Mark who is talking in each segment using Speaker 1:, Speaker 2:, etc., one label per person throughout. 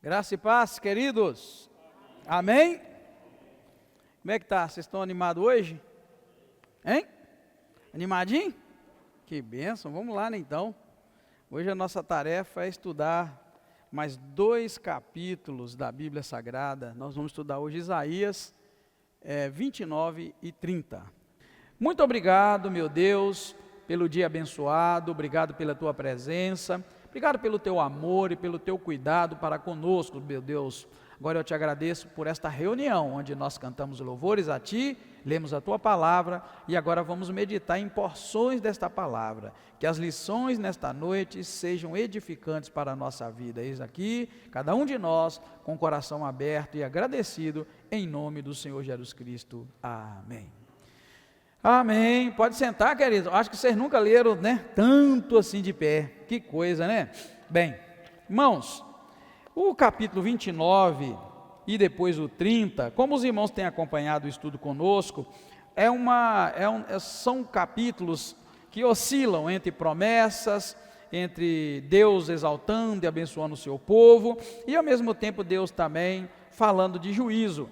Speaker 1: Graça e paz, queridos. Amém? Como é que tá? Vocês estão animados hoje? Hein? Animadinho? Que bênção, vamos lá né, então. Hoje a nossa tarefa é estudar mais 2 capítulos da Bíblia Sagrada. Nós vamos estudar hoje Isaías 29 e 30. Muito obrigado, meu Deus, pelo dia abençoado, obrigado pela tua presença. Obrigado pelo teu amor e pelo teu cuidado para conosco, meu Deus. Agora eu te agradeço por esta reunião, onde nós cantamos louvores a Ti, lemos a Tua palavra e agora vamos meditar em porções desta palavra. Que as lições nesta noite sejam edificantes para a nossa vida. Eis aqui, cada um de nós, com o coração aberto e agradecido, em nome do Senhor Jesus Cristo. Amém. Amém. Pode sentar, querido. Acho que vocês nunca leram, né? Tanto assim de pé. Que coisa, né? Bem, irmãos, o capítulo 29 e depois o 30, como os irmãos têm acompanhado o estudo conosco, são capítulos que oscilam entre promessas, entre Deus exaltando e abençoando o seu povo, e ao mesmo tempo Deus também falando de juízo.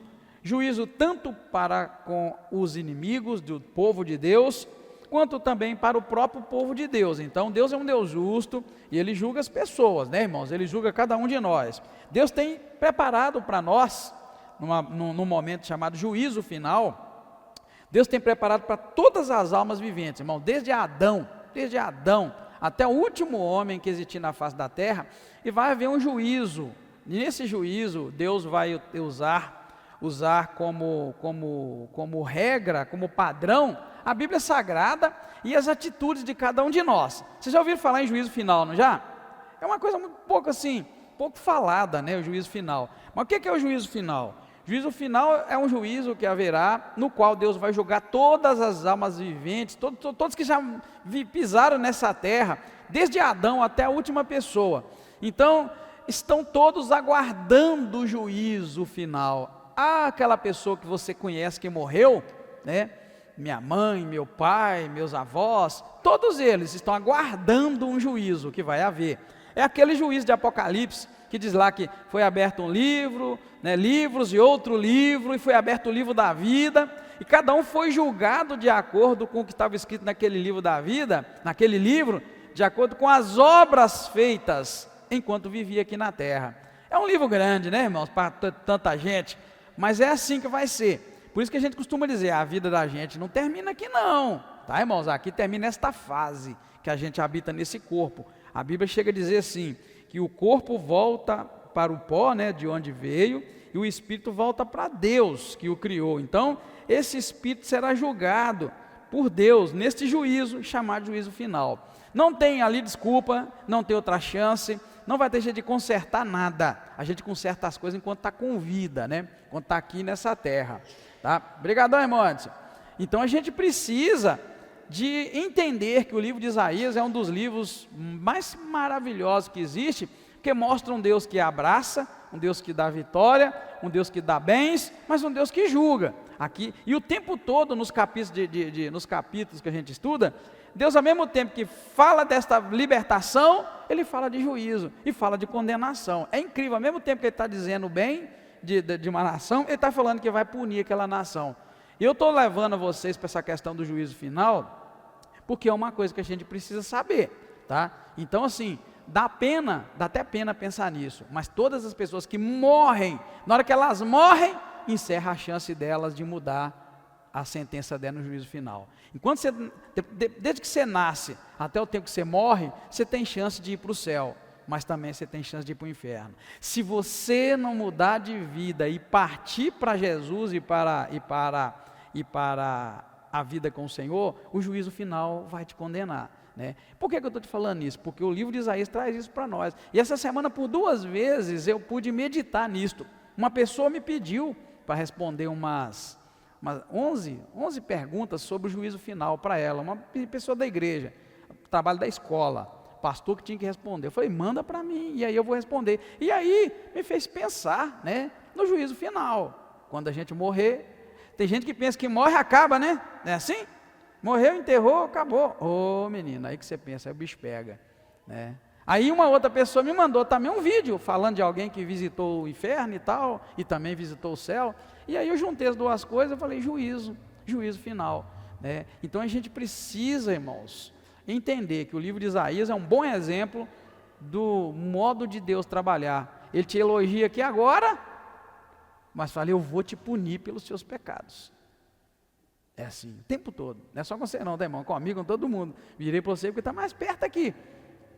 Speaker 1: Juízo tanto para com os inimigos do povo de Deus, quanto também para o próprio povo de Deus. Então Deus é um Deus justo e Ele julga as pessoas, né irmãos? Ele julga cada um de nós. Deus tem preparado para nós, num momento chamado juízo final, Deus tem preparado para todas as almas viventes, irmão, desde Adão até o último homem que existir na face da terra, e vai haver um juízo. Nesse juízo Deus vai usar como regra, como padrão, a Bíblia Sagrada e as atitudes de cada um de nós. Vocês já ouviram falar em juízo final, não já? É uma coisa pouco falada, né, o juízo final. Mas o que é o juízo final? Juízo final é um juízo que haverá, no qual Deus vai julgar todas as almas viventes, todos que já pisaram nessa terra, desde Adão até a última pessoa. Então, estão todos aguardando o juízo final. Aquela pessoa que você conhece que morreu, né? Minha mãe, meu pai, meus avós, todos eles estão aguardando um juízo que vai haver. É aquele juízo de Apocalipse, que diz lá que foi aberto um livro, né, livros e outro livro, e foi aberto o livro da vida, e cada um foi julgado de acordo com o que estava escrito naquele livro da vida, naquele livro, de acordo com as obras feitas enquanto vivia aqui na terra. É um livro grande, né irmãos, para tanta gente, mas é assim que vai ser. Por isso que a gente costuma dizer, a vida da gente não termina aqui não, tá irmãos? Aqui termina esta fase que a gente habita nesse corpo. A Bíblia chega a dizer assim, que o corpo volta para o pó, né, de onde veio, e o espírito volta para Deus que o criou. Então, esse espírito será julgado por Deus neste juízo, chamado juízo final. Não tem ali desculpa, não tem outra chance, não vai ter jeito de consertar nada. A gente conserta as coisas enquanto está com vida, né? Enquanto está aqui nessa terra. Tá? Obrigadão, irmão Anderson. Então a gente precisa de entender que o livro de Isaías é um dos livros mais maravilhosos que existe, porque mostra um Deus que abraça, um Deus que dá vitória, um Deus que dá bens, mas um Deus que julga. Aqui, e o tempo todo nos capítulos, nos capítulos que a gente estuda, Deus, ao mesmo tempo que fala desta libertação, Ele fala de juízo e fala de condenação. É incrível, ao mesmo tempo que Ele está dizendo bem de uma nação, Ele está falando que vai punir aquela nação. E eu estou levando vocês para essa questão do juízo final, porque é uma coisa que a gente precisa saber, tá? Então assim, dá até pena pensar nisso, mas todas as pessoas que morrem, na hora que elas morrem, encerra a chance delas de mudar a sentença dela no juízo final. Enquanto desde que você nasce até o tempo que você morre, você tem chance de ir para o céu, mas também você tem chance de ir para o inferno. Se você não mudar de vida e partir para Jesus e para a vida com o Senhor, o juízo final vai te condenar, né? Por que eu estou te falando isso? Porque o livro de Isaías traz isso para nós. E essa semana, por 2 vezes, eu pude meditar nisto. Uma pessoa me pediu para responder umas 11 perguntas sobre o juízo final para ela, uma pessoa da igreja, trabalho da escola, pastor que tinha que responder. Eu falei, manda para mim, e aí eu vou responder. E aí me fez pensar, né, no juízo final. Quando a gente morrer, tem gente que pensa que morre, acaba, né? Não é assim? Morreu, enterrou, acabou. Ô menina, aí que você pensa, aí o bicho pega, né? Aí uma outra pessoa me mandou também um vídeo falando de alguém que visitou o inferno e tal, e também visitou o céu. E aí eu juntei as duas coisas e falei juízo final, né? Então a gente precisa, irmãos, entender que o livro de Isaías é um bom exemplo do modo de Deus trabalhar. Ele te elogia aqui agora, mas fala, eu vou te punir pelos seus pecados. É assim, o tempo todo. Não é só com você não, tá, irmão? Comigo, com todo mundo. Virei para você porque está mais perto aqui,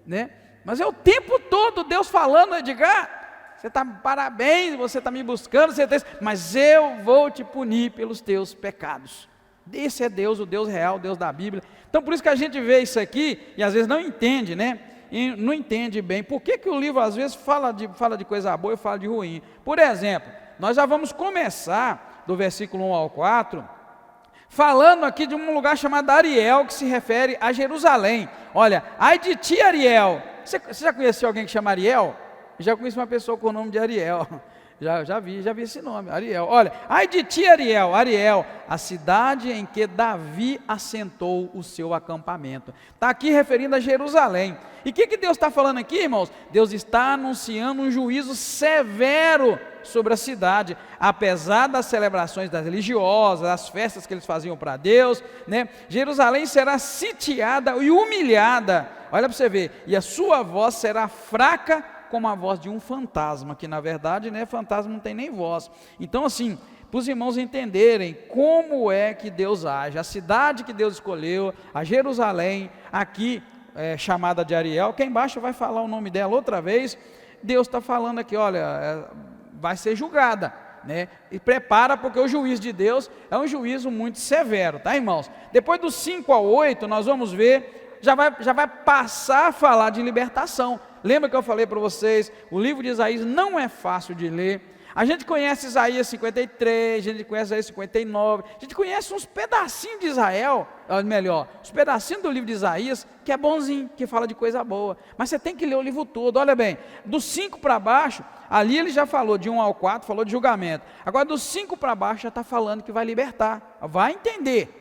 Speaker 1: né? Mas é o tempo todo Deus falando, Edgar, você está, parabéns, você está me buscando, mas eu vou te punir pelos teus pecados. Esse é Deus, o Deus real, o Deus da Bíblia. Então por isso que a gente vê isso aqui, e às vezes não entende, né? E não entende bem, por que o livro às vezes fala de coisa boa e fala de ruim. Por exemplo, nós já vamos começar, do versículo 1 ao 4, falando aqui de um lugar chamado Ariel, que se refere a Jerusalém. Olha, ai de ti, Ariel. Você já conheceu alguém que chama Ariel? Já conheci uma pessoa com o nome de Ariel. Já vi esse nome, Ariel. Olha, ai de ti, Ariel, a cidade em que Davi assentou o seu acampamento. Está aqui referindo a Jerusalém. E o que Deus está falando aqui, irmãos? Deus está anunciando um juízo severo sobre a cidade, apesar das celebrações das religiosas, das festas que eles faziam para Deus, né? Jerusalém será sitiada e humilhada, olha para você ver, e a sua voz será fraca como a voz de um fantasma, que na verdade, né, fantasma não tem nem voz. Então assim, para os irmãos entenderem como é que Deus age, a cidade que Deus escolheu, a Jerusalém, aqui chamada de Ariel, quem embaixo vai falar o nome dela outra vez, Deus está falando aqui, olha, vai ser julgada, né? E prepara, porque o juízo de Deus é um juízo muito severo, tá, irmãos? Depois do 5 ao 8, nós vamos ver, já vai passar a falar de libertação. Lembra que eu falei para vocês, o livro de Isaías não é fácil de ler. A gente conhece Isaías 53, a gente conhece Isaías 59, a gente conhece uns pedacinhos de Israel, melhor, uns pedacinhos do livro de Isaías, que é bonzinho, que fala de coisa boa, mas você tem que ler o livro todo. Olha bem, do 5 para baixo, ali ele já falou de 1 ao 4, falou de julgamento, agora do 5 para baixo já está falando que vai libertar, vai entender,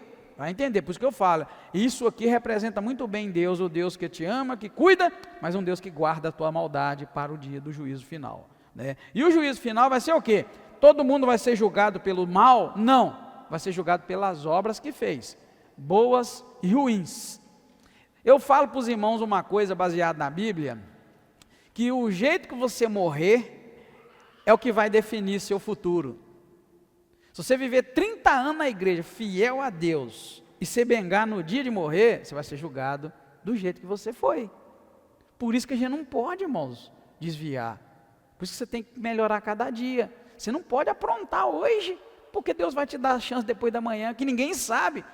Speaker 1: por isso que eu falo, isso aqui representa muito bem Deus, o Deus que te ama, que cuida, mas um Deus que guarda a tua maldade para o dia do juízo final. Né? E o juízo final vai ser o quê? Todo mundo vai ser julgado pelo mal? Não, vai ser julgado pelas obras que fez, boas e ruins. Eu falo para os irmãos uma coisa baseada na Bíblia, que o jeito que você morrer é o que vai definir seu futuro. Se você viver 30 anos na igreja, fiel a Deus, e se bengar no dia de morrer, você vai ser julgado do jeito que você foi. Por isso que a gente não pode, irmãos, desviar. Por isso que você tem que melhorar cada dia. Você não pode aprontar hoje, porque Deus vai te dar a chance depois da manhã, que ninguém sabe.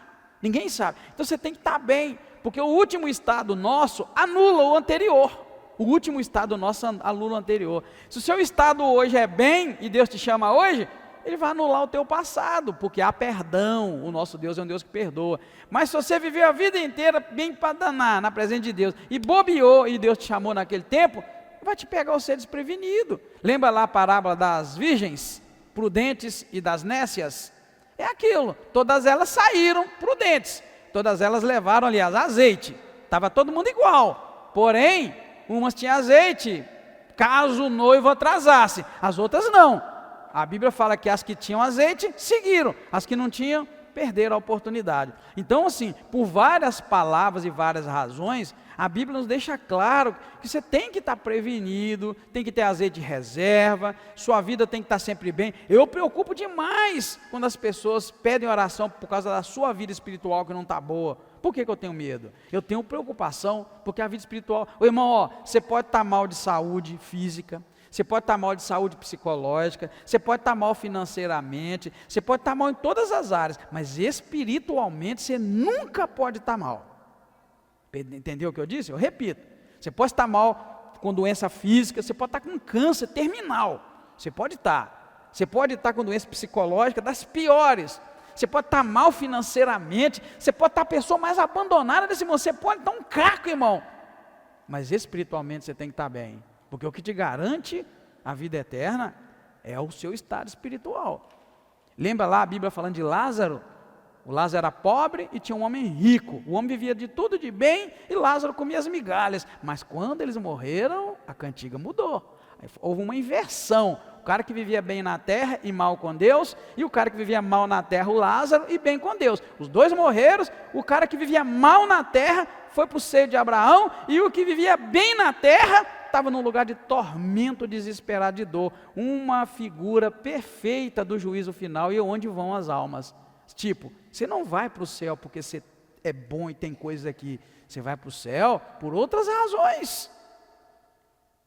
Speaker 1: Ninguém sabe. Então você tem que estar bem, porque o último estado nosso anula o anterior. O último estado nosso anula o anterior. Se o seu estado hoje é bem, e Deus te chama hoje, Ele vai anular o teu passado, porque há perdão. O nosso Deus é um Deus que perdoa. Mas se você viveu a vida inteira bem para danar, na presença de Deus, e bobeou, e Deus te chamou naquele tempo, vai te pegar você desprevenido. Lembra lá a parábola das virgens prudentes e das nécias? É aquilo, todas elas saíram prudentes, todas elas levaram, aliás, azeite, estava todo mundo igual, porém, umas tinham azeite, caso o noivo atrasasse, as outras não. A Bíblia fala que as que tinham azeite, seguiram, as que não tinham, perderam a oportunidade. Então assim, por várias palavras e várias razões, a Bíblia nos deixa claro que você tem que estar prevenido, tem que ter azeite de reserva, sua vida tem que estar sempre bem. Eu preocupo demais quando as pessoas pedem oração por causa da sua vida espiritual que não está boa. Por que eu tenho medo? Eu tenho preocupação porque a vida espiritual... Ô, irmão, você pode estar mal de saúde física, você pode estar mal de saúde psicológica, você pode estar mal financeiramente, você pode estar mal em todas as áreas, mas espiritualmente você nunca pode estar mal. Entendeu o que eu disse? Eu repito, você pode estar mal com doença física, você pode estar com câncer terminal, você pode estar com doença psicológica das piores, você pode estar mal financeiramente, você pode estar a pessoa mais abandonada desse mundo, você pode estar um caco, irmão, mas espiritualmente você tem que estar bem, porque o que te garante a vida eterna é o seu estado espiritual. Lembra lá a Bíblia falando de Lázaro? O Lázaro era pobre e tinha um homem rico. O homem vivia de tudo de bem e Lázaro comia as migalhas. Mas quando eles morreram, a cantiga mudou. Houve uma inversão. O cara que vivia bem na terra e mal com Deus, e o cara que vivia mal na terra, o Lázaro, e bem com Deus. Os dois morreram. O cara que vivia mal na terra foi para o seio de Abraão, e o que vivia bem na terra estava num lugar de tormento, desesperado, de dor. Uma figura perfeita do juízo final e onde vão as almas. Tipo, você não vai para o céu porque você é bom e tem coisas aqui. Você vai para o céu por outras razões.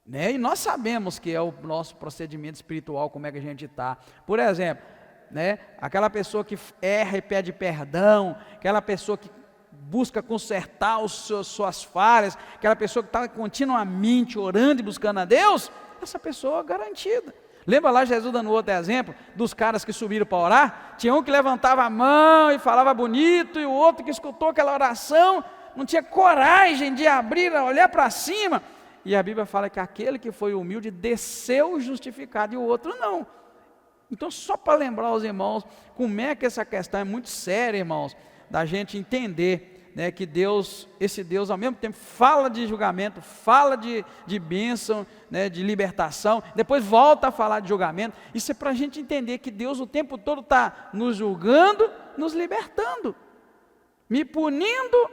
Speaker 1: Né? E nós sabemos que é o nosso procedimento espiritual, como é que a gente está. Por exemplo, né? Aquela pessoa que erra e pede perdão, aquela pessoa que busca consertar suas falhas, aquela pessoa que está continuamente orando e buscando a Deus, essa pessoa é garantida. Lembra lá Jesus dando outro exemplo, dos caras que subiram para orar? Tinha um que levantava a mão e falava bonito, e o outro que escutou aquela oração, não tinha coragem de abrir, olhar para cima. E a Bíblia fala que aquele que foi humilde desceu justificado e o outro não. Então, só para lembrar aos irmãos, como é que essa questão é muito séria, irmãos, da gente entender, né, que Deus, esse Deus ao mesmo tempo fala de julgamento, fala de bênção, né, de libertação, depois volta a falar de julgamento. Isso é para a gente entender que Deus o tempo todo está nos julgando, nos libertando, me punindo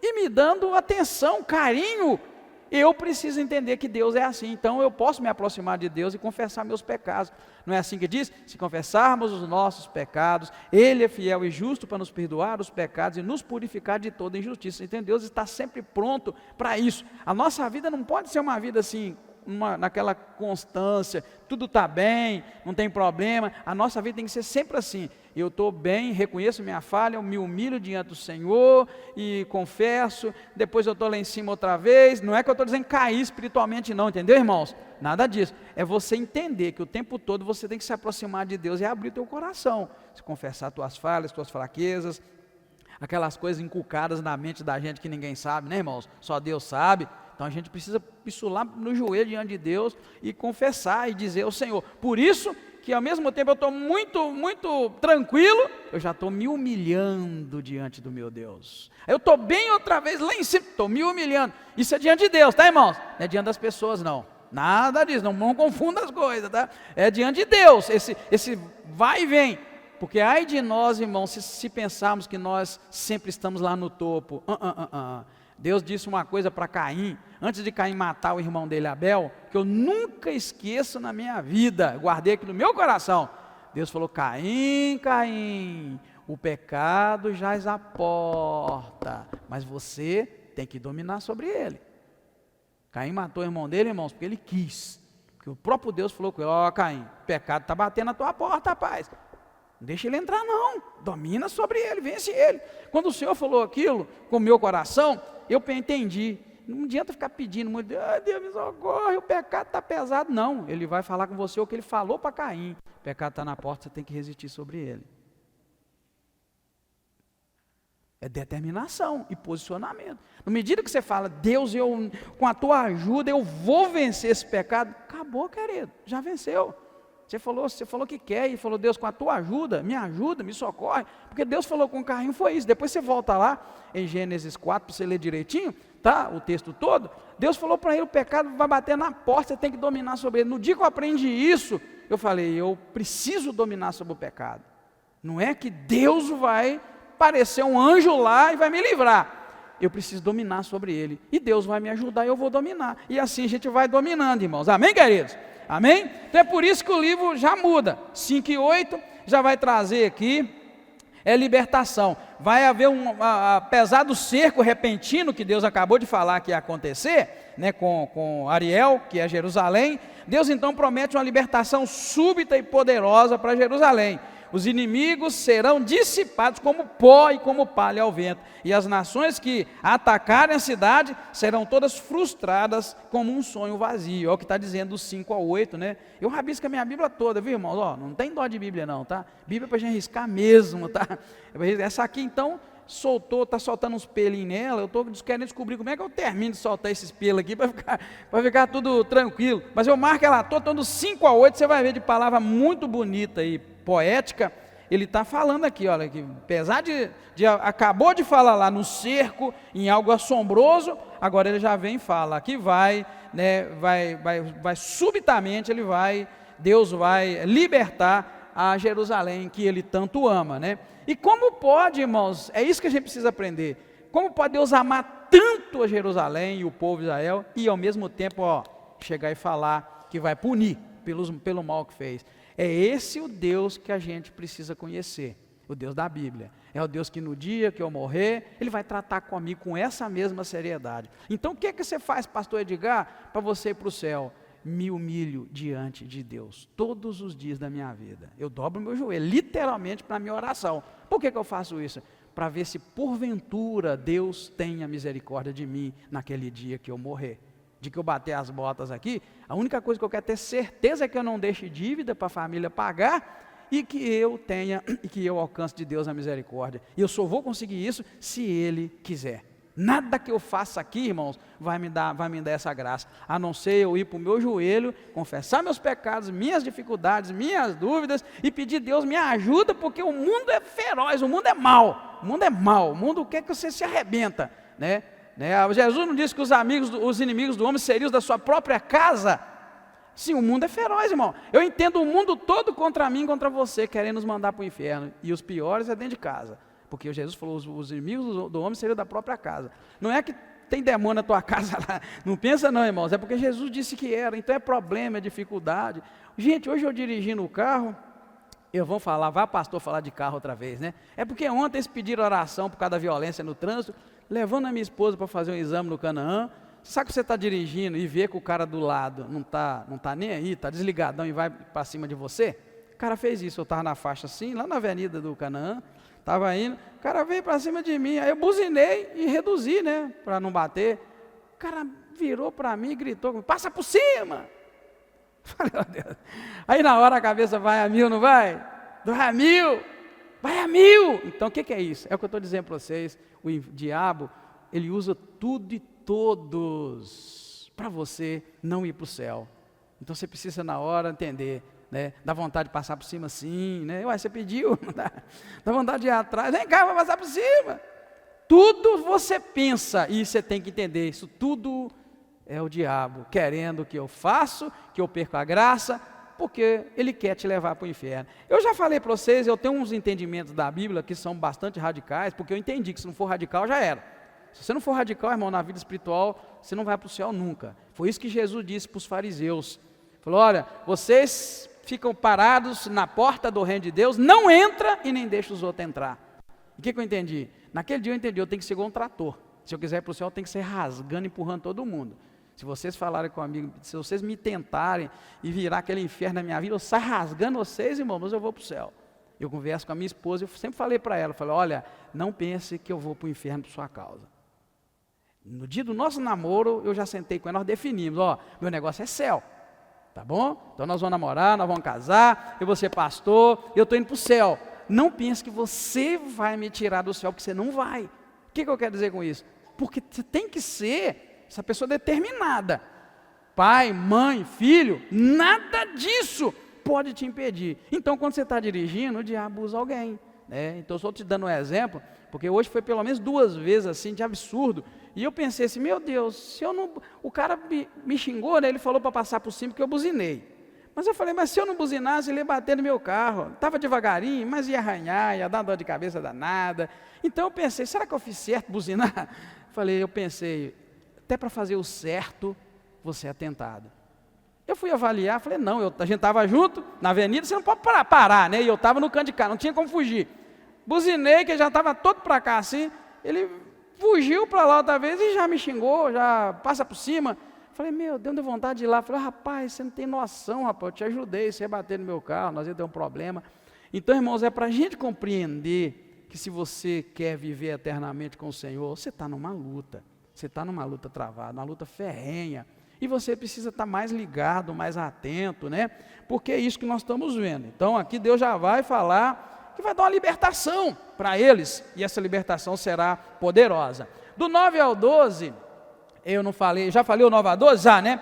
Speaker 1: e me dando atenção, carinho. Eu preciso entender que Deus é assim, então eu posso me aproximar de Deus e confessar meus pecados. Não é assim que diz? Se confessarmos os nossos pecados, Ele é fiel e justo para nos perdoar os pecados e nos purificar de toda injustiça. Então Deus está sempre pronto para isso. A nossa vida não pode ser uma vida assim, naquela constância, tudo está bem, não tem problema. A nossa vida tem que ser sempre assim. Eu estou bem, reconheço minha falha, eu me humilho diante do Senhor e confesso, depois eu estou lá em cima outra vez. Não é que eu estou dizendo cair espiritualmente não, entendeu, irmãos? Nada disso, é você entender que o tempo todo você tem que se aproximar de Deus e abrir o teu coração, se confessar tuas falhas, tuas fraquezas, aquelas coisas inculcadas na mente da gente que ninguém sabe, né, irmãos? Só Deus sabe. Então a gente precisa pissular no joelho diante de Deus e confessar e dizer ao Senhor. Por isso que ao mesmo tempo eu estou muito tranquilo, eu já estou me humilhando diante do meu Deus. Eu estou bem outra vez lá em cima, estou me humilhando. Isso é diante de Deus, tá, irmãos? Não é diante das pessoas, não. Nada disso, não confunda as coisas, tá? É diante de Deus, esse vai e vem. Porque ai de nós, irmãos, se pensarmos que nós sempre estamos lá no topo. Deus disse uma coisa para Caim, antes de Caim matar o irmão dele, Abel, que eu nunca esqueço na minha vida, guardei aqui no meu coração. Deus falou: Caim, Caim, o pecado jaz à porta, mas você tem que dominar sobre ele. Caim matou o irmão dele, irmãos, porque ele quis. Porque o próprio Deus falou com ele: ó, Caim, o pecado está batendo na tua porta, rapaz. Não deixa ele entrar não, domina sobre ele, vence ele. Quando o Senhor falou aquilo com o meu coração, eu entendi. Não adianta ficar pedindo muito, Deus me socorre, o pecado está pesado. Não, ele vai falar com você o que ele falou para Caim. O pecado está na porta, você tem que resistir sobre ele. É determinação e posicionamento. Na medida que você fala: Deus, com a tua ajuda eu vou vencer esse pecado, acabou, querido, já venceu. Você falou que quer e falou: Deus, com a tua ajuda, me socorre. Porque Deus falou com Caim, foi isso. Depois você volta lá em Gênesis 4 para você ler direitinho, tá? O texto todo. Deus falou para ele: o pecado vai bater na porta, você tem que dominar sobre ele. No dia que eu aprendi isso, eu falei: eu preciso dominar sobre o pecado. Não é que Deus vai aparecer um anjo lá e vai me livrar. Eu preciso dominar sobre ele. E Deus vai me ajudar e eu vou dominar. E assim a gente vai dominando, irmãos. Amém, queridos? Amém? Então é por isso que o livro já muda. 5 e 8 já vai trazer aqui, libertação. Vai haver apesar do cerco repentino que Deus acabou de falar que ia acontecer, né, com Ariel, que é Jerusalém, Deus então promete uma libertação súbita e poderosa para Jerusalém. Os inimigos serão dissipados como pó e como palha ao vento, e as nações que atacarem a cidade serão todas frustradas como um sonho vazio. É o que está dizendo dos 5 ao 8, né? Eu rabisco a minha Bíblia toda, viu, irmãos? Ó, não tem dó de Bíblia não, tá? Bíblia é para a gente riscar mesmo, tá? Essa aqui então está soltando uns pelinhos nela. Eu estou querendo descobrir como é que eu termino de soltar esses pelos aqui para ficar tudo tranquilo. Mas eu marco ela toda, então dos 5 a 8 você vai ver de palavra muito bonita aí, poética, Ele está falando aqui, olha, que apesar acabou de falar lá no cerco, em algo assombroso, agora ele já vem e fala que vai, né, vai subitamente, Deus vai libertar a Jerusalém que ele tanto ama, né? E como pode, irmãos, é isso que a gente precisa aprender, como pode Deus amar tanto a Jerusalém e o povo de Israel, e ao mesmo tempo, chegar e falar que vai punir pelo mal que fez. É esse o Deus que a gente precisa conhecer, o Deus da Bíblia. É o Deus que no dia que eu morrer, Ele vai tratar comigo com essa mesma seriedade. Então o que você faz, pastor Edgar, para você ir para o céu? Me humilho diante de Deus, todos os dias da minha vida. Eu dobro meu joelho, literalmente para a minha oração. Por que eu faço isso? Para ver se porventura Deus tenha misericórdia de mim naquele dia que eu morrer. De que eu bater as botas aqui, a única coisa que eu quero ter certeza é que eu não deixe dívida para a família pagar e que eu alcance de Deus a misericórdia. E eu só vou conseguir isso se Ele quiser. Nada que eu faça aqui, irmãos, vai me dar essa graça, a não ser eu ir para o meu joelho, confessar meus pecados, minhas dificuldades, minhas dúvidas e pedir Deus me ajuda, porque o mundo é feroz, o mundo é mau, o mundo quer que você se arrebenta, né? Jesus não disse que os inimigos do homem seriam os da sua própria casa? Sim, o mundo é feroz, irmão. Eu entendo o mundo todo contra mim, contra você, querendo nos mandar para o inferno. E os piores é dentro de casa. Porque Jesus falou, os inimigos do homem seriam da própria casa. Não é que tem demônio na tua casa lá. Não pensa não, irmãos. É porque Jesus disse que era. Então é problema, é dificuldade. Gente, hoje eu dirigindo o carro, vai pastor falar de carro outra vez, né? É porque ontem eles pediram oração por causa da violência no trânsito, levando a minha esposa para fazer um exame no Canaã. Sabe que você está dirigindo e vê que o cara do lado não tá nem aí, está desligadão e vai para cima de você? O cara fez isso, eu estava na faixa assim, lá na avenida do Canaã, estava indo, o cara veio para cima de mim, aí eu buzinei e reduzi, né, para não bater. O cara virou para mim e gritou, passa por cima! Falei, oh Deus. Aí na hora a cabeça vai a mil, não vai? Vai a mil! Vai a mil! Então o que é isso? É o que eu estou dizendo para vocês, o diabo, ele usa tudo e todos para você não ir para o céu. Então você precisa na hora entender, né? Dá vontade de passar por cima sim, né? Ué, você pediu, dá vontade de ir atrás, vem cá, vai passar por cima. Tudo você pensa e você tem que entender, isso tudo é o diabo querendo que eu faça, que eu perca a graça, porque ele quer te levar para o inferno. Eu já falei para vocês, eu tenho uns entendimentos da Bíblia que são bastante radicais, porque eu entendi que se não for radical já era. Se você não for radical, irmão, na vida espiritual, você não vai para o céu nunca. Foi isso que Jesus disse para os fariseus. Falou, olha, vocês ficam parados na porta do reino de Deus, não entra e nem deixa os outros entrar. O que eu entendi? Naquele dia eu entendi, eu tenho que ser igual um trator. Se eu quiser ir para o céu, eu tenho que ser rasgando, empurrando todo mundo. Se vocês falarem comigo, se vocês me tentarem e virar aquele inferno na minha vida, eu saio rasgando vocês, irmão, mas eu vou para o céu. Eu converso com a minha esposa, eu sempre falei para ela, olha, não pense que eu vou para o inferno por sua causa. No dia do nosso namoro, eu já sentei com ela, nós definimos, meu negócio é céu, tá bom? Então nós vamos namorar, nós vamos casar, eu vou ser pastor, eu estou indo para o céu. Não pense que você vai me tirar do céu, porque você não vai. O que eu quero dizer com isso? Porque você tem que ser essa pessoa determinada. Pai, mãe, filho, nada disso pode te impedir. Então quando você está dirigindo, o diabo usa alguém. Então eu estou te dando um exemplo, porque hoje foi pelo menos 2 vezes assim, de absurdo, e eu pensei assim, meu Deus, se eu não, o cara me xingou, né? Ele falou para passar por cima, porque eu buzinei, mas eu falei, mas se eu não buzinasse, ele ia bater no meu carro, estava devagarinho, mas ia arranhar, ia dar dor de cabeça danada. Então eu pensei, será que eu fiz certo buzinar? Eu pensei, até para fazer o certo, você é tentado. Eu fui avaliar, falei, não, a gente estava junto, na avenida, você não pode parar, né? E eu estava no canto de cá, não tinha como fugir. Buzinei, que ele já estava todo para cá assim, ele fugiu para lá outra vez e já me xingou, já passa por cima. Falei, meu Deus, deu vontade de ir lá. Falei, rapaz, você não tem noção, rapaz, eu te ajudei, você ia bater no meu carro, nós ia ter um problema. Então, irmãos, é para a gente compreender que se você quer viver eternamente com o Senhor, você está numa luta, travada, uma luta ferrenha. E você precisa estar mais ligado, mais atento, né? Porque é isso que nós estamos vendo. Então aqui Deus já vai falar que vai dar uma libertação para eles, e essa libertação será poderosa. Do 9 ao 12, eu não falei, já falei o 9 ao 12? Já, né?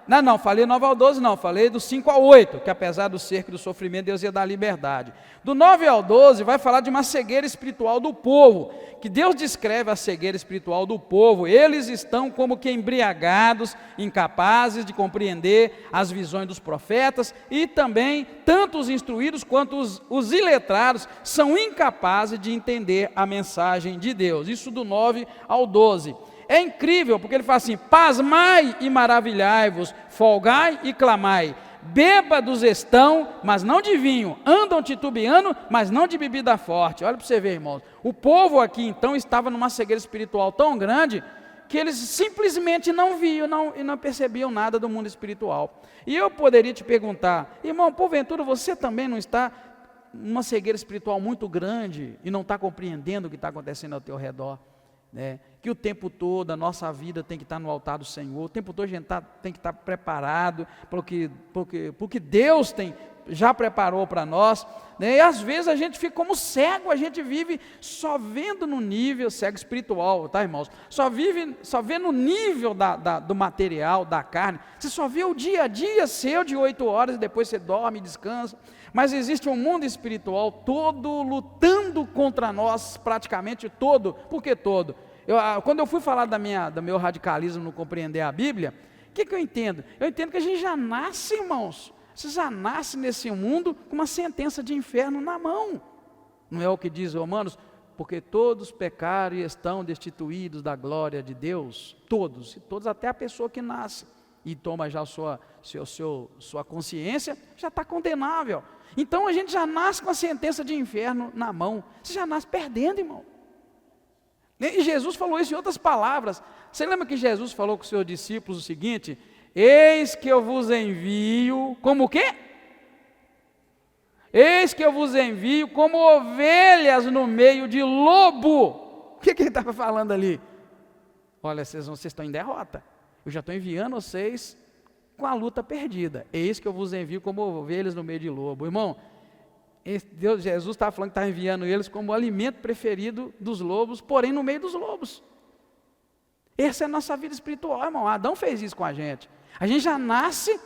Speaker 1: Não, falei 9 ao 12 não, falei do 5 ao 8, que apesar do cerco e do sofrimento, Deus ia dar liberdade. Do 9 ao 12 vai falar de uma cegueira espiritual do povo, que Deus descreve a cegueira espiritual do povo. Eles estão como que embriagados, incapazes de compreender as visões dos profetas, e também, tanto os instruídos quanto os iletrados, são incapazes de entender a mensagem de Deus. Isso do 9 ao 12. É incrível, porque ele fala assim: pasmai e maravilhai-vos, folgai e clamai, bêbados estão, mas não de vinho, andam titubeando, mas não de bebida forte. Olha para você ver, irmãos, o povo aqui então estava numa cegueira espiritual tão grande, que eles simplesmente não viam e não percebiam nada do mundo espiritual. E eu poderia te perguntar: irmão, porventura você também não está numa cegueira espiritual muito grande, e não está compreendendo o que está acontecendo ao teu redor? Que o tempo todo a nossa vida tem que estar no altar do Senhor, o tempo todo a gente tem que estar preparado porque Deus já preparou para nós, e às vezes a gente fica como cego, a gente vive só vendo no nível cego espiritual, tá, irmãos? Só vê no nível do material, da carne. Você só vê o dia a dia seu de 8 horas, e depois você dorme e descansa. Mas existe um mundo espiritual todo lutando contra nós, praticamente todo. Por que todo? Quando eu fui falar do meu radicalismo no compreender a Bíblia, o que eu entendo? Eu entendo que a gente já nasce, irmãos, você já nasce nesse mundo com uma sentença de inferno na mão. Não é o que diz Romanos? Porque todos pecaram e estão destituídos da glória de Deus. Todos até a pessoa que nasce e toma já sua consciência, já está condenável. Então a gente já nasce com a sentença de inferno na mão. Você já nasce perdendo, irmão. E Jesus falou isso em outras palavras. Você lembra que Jesus falou com os seus discípulos o seguinte: eis que eu vos envio como o quê? Eis que eu vos envio como ovelhas no meio de lobo. O que ele estava falando ali? Olha, vocês estão em derrota. Eu já estou enviando vocês com a luta perdida. Eis que eu vos envio como ovelhas no meio de lobo. Irmão, Jesus estava falando que estava enviando eles como o alimento preferido dos lobos, porém no meio dos lobos. Essa é a nossa vida espiritual, irmão. Adão fez isso com a gente. A gente já nasce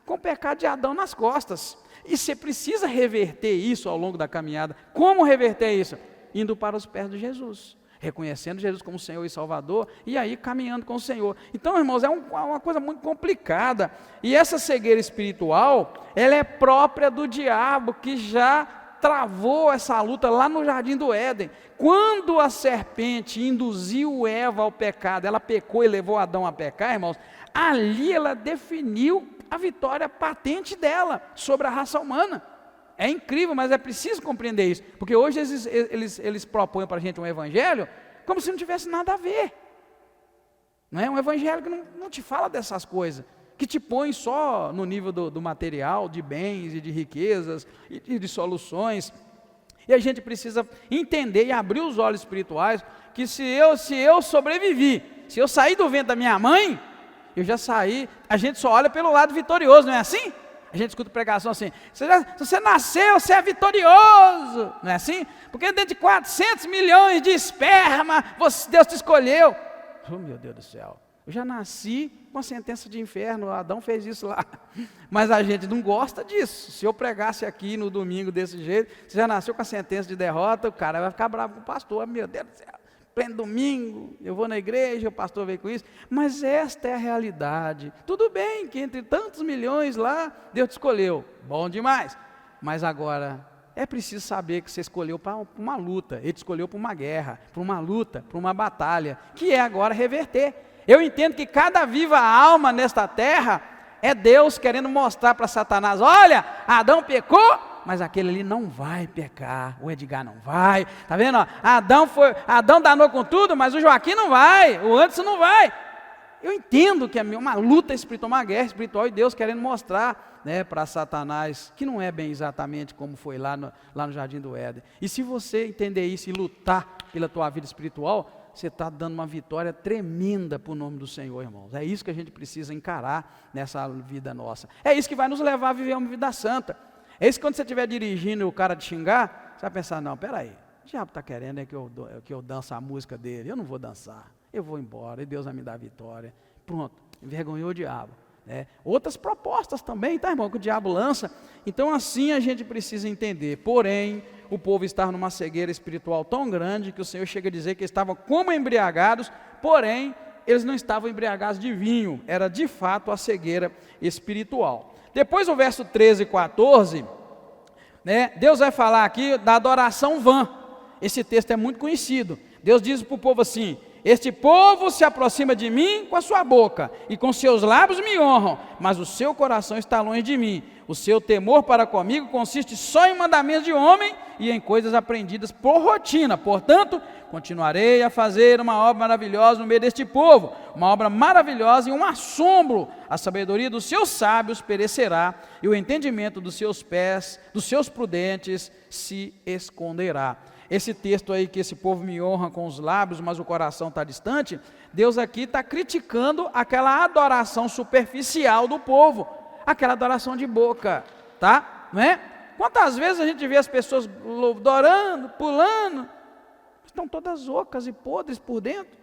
Speaker 1: com o pecado de Adão nas costas. E você precisa reverter isso ao longo da caminhada. Como reverter isso? Indo para os pés de Jesus, reconhecendo Jesus como Senhor e Salvador, e aí caminhando com o Senhor. Então, irmãos, é uma coisa muito complicada, e essa cegueira espiritual, ela é própria do diabo, que já travou essa luta lá no Jardim do Éden. Quando a serpente induziu Eva ao pecado, ela pecou e levou Adão a pecar, irmãos, ali ela definiu a vitória patente dela sobre a raça humana. É incrível, mas é preciso compreender isso, porque hoje eles propõem para a gente um evangelho como se não tivesse nada a ver. Não é um evangelho que não te fala dessas coisas, que te põe só no nível do material, de bens e de riquezas e de soluções. E a gente precisa entender e abrir os olhos espirituais, que se eu sobrevivi, se eu sair do ventre da minha mãe, eu já saí. A gente só olha pelo lado vitorioso, não é assim? A gente escuta pregação assim: se você nasceu, você é vitorioso, não é assim? Porque dentro de 400 milhões de esperma, Deus te escolheu. Oh, meu Deus do céu, eu já nasci com a sentença de inferno, Adão fez isso lá. Mas a gente não gosta disso. Se eu pregasse aqui no domingo desse jeito, você já nasceu com a sentença de derrota, o cara vai ficar bravo com o pastor. Meu Deus do céu, pleno domingo, eu vou na igreja, o pastor veio com isso. Mas esta é a realidade. Tudo bem que entre tantos milhões lá, Deus te escolheu, bom demais. Mas agora, é preciso saber que você escolheu para uma luta, Ele te escolheu para uma guerra, para uma luta, para uma batalha, que é agora reverter. Eu entendo que cada viva alma nesta terra é Deus querendo mostrar para Satanás: olha, Adão pecou, mas aquele ali não vai pecar, o Edgar não vai, tá vendo? Adão danou com tudo, mas o Joaquim não vai, o Anderson não vai. Eu entendo que é uma luta espiritual, uma guerra espiritual, e Deus querendo mostrar, para Satanás, que não é bem exatamente como foi lá no Jardim do Éden. E se você entender isso e lutar pela tua vida espiritual, você está dando uma vitória tremenda para o nome do Senhor, irmãos. É isso que a gente precisa encarar nessa vida nossa. É isso que vai nos levar a viver uma vida santa. É isso que quando você estiver dirigindo e o cara te xingar, você vai pensar: não, peraí, o diabo está querendo que eu dança a música dele, eu não vou dançar, eu vou embora, e Deus vai me dar a vitória. Pronto, envergonhou o diabo. Outras propostas também, tá, irmão, que o diabo lança. Então assim a gente precisa entender. Porém, o povo está numa cegueira espiritual tão grande que o Senhor chega a dizer que estavam como embriagados, porém eles não estavam embriagados de vinho, era de fato a cegueira espiritual. Depois o verso 13 e 14, Deus vai falar aqui da adoração vã. Esse texto é muito conhecido. Deus diz para o povo assim: este povo se aproxima de mim com a sua boca, e com seus lábios me honram, mas o seu coração está longe de mim. O seu temor para comigo consiste só em mandamentos de homem e em coisas aprendidas por rotina. Portanto, continuarei a fazer uma obra maravilhosa no meio deste povo, uma obra maravilhosa e um assombro. A sabedoria dos seus sábios perecerá, e o entendimento dos seus pés, dos seus prudentes, se esconderá. Esse texto aí, que esse povo me honra com os lábios, mas o coração está distante, Deus aqui está criticando aquela adoração superficial do povo, aquela adoração de boca, tá? Não é? Quantas vezes a gente vê as pessoas adorando, pulando, estão todas ocas e podres por dentro.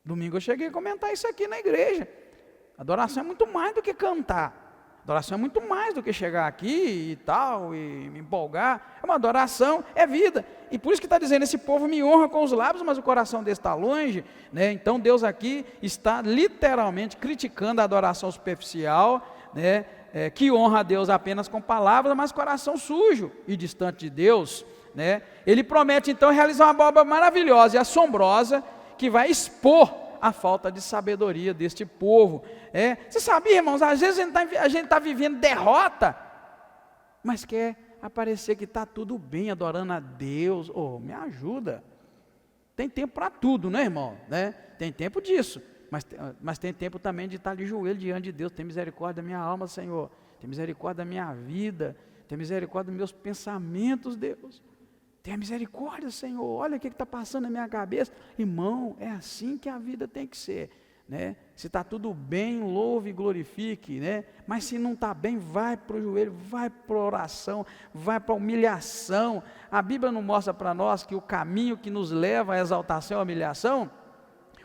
Speaker 1: Domingo eu cheguei a comentar isso aqui na igreja. Adoração é muito mais do que cantar. Adoração é muito mais do que chegar aqui e tal, e me empolgar. É uma adoração, é vida. E por isso que está dizendo, esse povo me honra com os lábios, mas o coração dele está longe. Então Deus aqui está literalmente criticando a adoração superficial, que honra a Deus apenas com palavras, mas coração sujo e distante de Deus. Ele promete então realizar uma obra maravilhosa e assombrosa, que vai expor a falta de sabedoria deste povo. Você sabia, irmãos, às vezes a gente está vivendo derrota, mas quer aparecer que está tudo bem, adorando a Deus. Me ajuda. Tem tempo para tudo, né, irmão? Tem tempo disso, mas tem tempo também de estar de joelho diante de Deus. Tem misericórdia da minha alma, Senhor. Tem misericórdia da minha vida. Tem misericórdia dos meus pensamentos, Deus. Tenha misericórdia, Senhor. Olha o que está passando na minha cabeça. Irmão, é assim que a vida tem que ser. Se está tudo bem, louve e glorifique. Mas se não está bem, vai para o joelho, vai para a oração, vai para a humilhação. A Bíblia não mostra para nós que o caminho que nos leva à exaltação e à humilhação?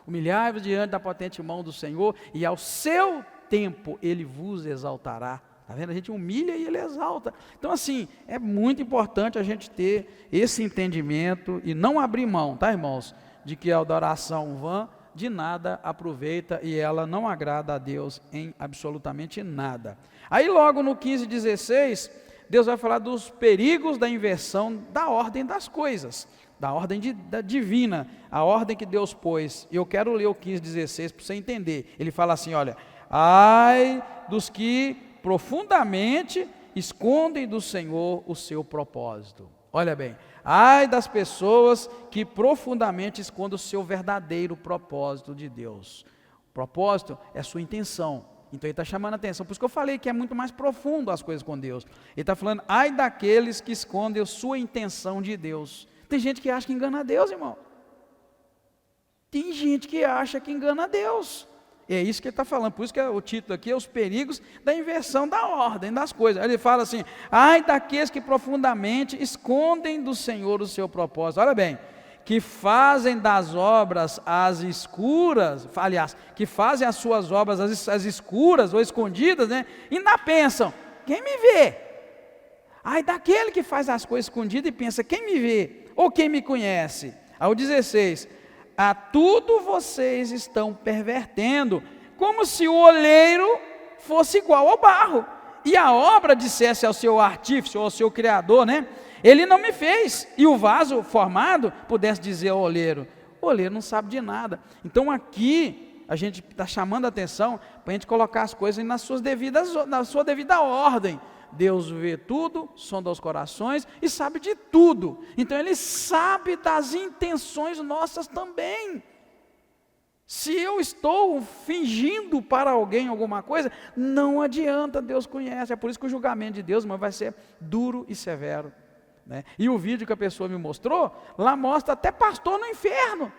Speaker 1: Humilhai-vos diante da potente mão do Senhor, e ao seu tempo Ele vos exaltará. Está vendo? A gente humilha e Ele exalta. Então assim, é muito importante a gente ter esse entendimento e não abrir mão, tá, irmãos? De que a adoração vã de nada aproveita e ela não agrada a Deus em absolutamente nada. Aí logo no 15:16, Deus vai falar dos perigos da inversão da ordem das coisas, da ordem da divina, a ordem que Deus pôs. E eu quero ler o 15:16 para você entender. Ele fala assim, olha: ai dos que profundamente escondem do Senhor o seu propósito. Olha bem, ai das pessoas que profundamente escondem o seu verdadeiro propósito de Deus. O propósito é a sua intenção. Então ele está chamando a atenção, por isso que eu falei que é muito mais profundo as coisas com Deus. Ele está falando, ai daqueles que escondem a sua intenção de Deus. Tem gente que acha que engana a Deus, irmão. Tem gente que acha que engana a Deus. É isso que ele está falando, por isso que o título aqui é os perigos da inversão da ordem das coisas. Ele fala assim, ai daqueles que profundamente escondem do Senhor o seu propósito. Olha bem, que fazem das obras as escuras, aliás, que fazem as suas obras as escuras ou escondidas, e ainda pensam, quem me vê? Ai daquele que faz as coisas escondidas e pensa, quem me vê? Ou quem me conhece? Ao 16, a tudo vocês estão pervertendo, como se o olheiro fosse igual ao barro, e a obra dissesse ao seu artífice, ou ao seu criador, ele não me fez, e o vaso formado pudesse dizer ao olheiro, o olheiro não sabe de nada. Então aqui, a gente está chamando a atenção, para a gente colocar as coisas na sua devida ordem. Deus vê tudo, sonda os corações e sabe de tudo. Então Ele sabe das intenções nossas também. Se eu estou fingindo para alguém alguma coisa, não adianta, Deus conhece. É por isso que o julgamento de Deus, vai ser duro e severo. E o vídeo que a pessoa me mostrou, lá mostra até pastor no inferno.